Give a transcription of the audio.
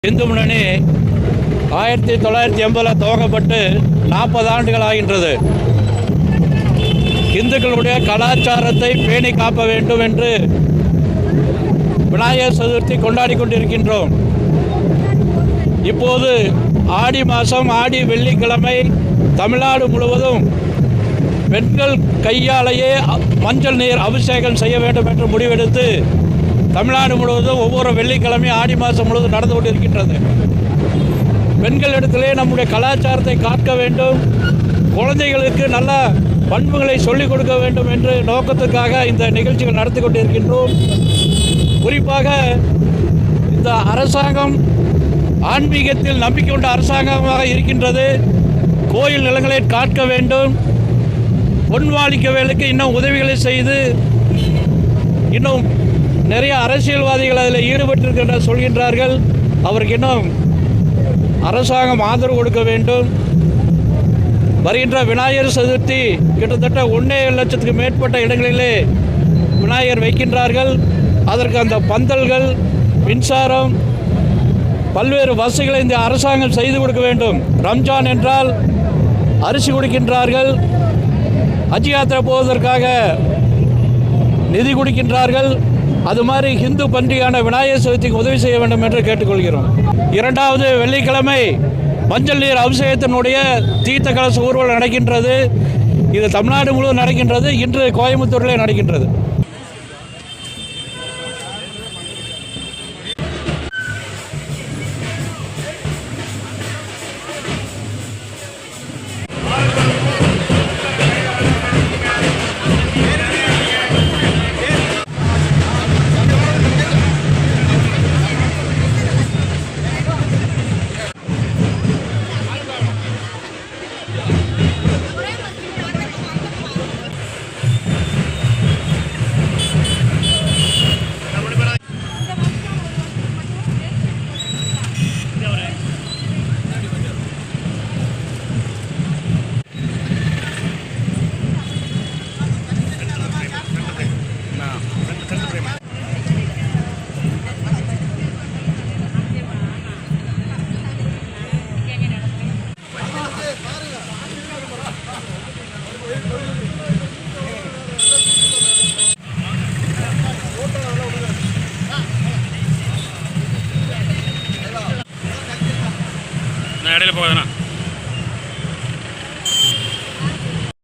இந்து முன்னணி 1980 துவங்கப்பட்டு 40 ஆண்டுகள் ஆகின்றது. இந்துக்களுடைய கலாச்சாரத்தை பேணி காக்க வேண்டும் என்று விநாயகர் சதுர்த்தி கொண்டாடி கொண்டிருக்கின்றோம். இப்போது ஆடி மாதம் ஆடி வெள்ளிக்கிழமை தமிழ்நாடு முழுவதும் பெண்கள் கையாலேயே மஞ்சள் நீர் அபிஷேகம் செய்ய வேண்டும் என்று முடிவெடுத்து தமிழ்நாடு முழுவதும் ஒவ்வொரு வெள்ளிக்கிழமையும் ஆடி மாதம் முழுவதும் நடந்து கொண்டிருக்கின்றது. பெண்களிடத்திலே நம்முடைய கலாச்சாரத்தை காக்க வேண்டும், குழந்தைகளுக்கு நல்ல பண்புகளை சொல்லிக் கொடுக்க வேண்டும் என்ற நோக்கத்துக்காக இந்த நிகழ்ச்சிகள் நடத்தி கொண்டிருக்கின்றோம். குறிப்பாக இந்த அரசாங்கம் ஆன்மீகத்தில் நம்பிக்கை கொண்ட அரசாங்கமாக இருக்கின்றது. கோயில் நிலங்களை காக்க வேண்டும், பொன்வாளிக்கவேலுக்கு இன்னும் உதவிகளை செய்து இன்னும் நிறைய அரசியல்வாதிகள் அதில் ஈடுபட்டிருக்கின்ற சொல்கின்றார்கள். அவருக்கு இன்னும் அரசாங்கம் ஆதரவு கொடுக்க வேண்டும். வருகின்ற விநாயகர் சதுர்த்தி கிட்டத்தட்ட 1.7 லட்சத்துக்கு மேற்பட்ட இடங்களிலே விநாயகர் வைக்கின்றார்கள். அதற்கு அந்த பந்தல்கள், மின்சாரம், பல்வேறு வசதிகளை இந்த அரசாங்கம் செய்து கொடுக்க வேண்டும். ரம்ஜான் என்றால் அரிசி கொடுக்கின்றார்கள், ஹஜ் யாத்திரை போவதற்காக நிதி கொடுக்கின்றார்கள். அது மாதிரி இந்து பண்டிகையான விநாயகர் சதுர்த்திக்கு உதவி செய்ய வேண்டும் என்று கேட்டுக்கொள்கிறோம். 2வது வெள்ளிக்கிழமை மஞ்சள் நீர் அபிஷேகத்தினுடைய தீர்த்த கலச ஊர்வலம் நடக்கின்றது. இது தமிழ்நாடு முழுவதும் நடக்கின்றது. இன்று கோயம்புத்தூரிலே நடக்கின்றது.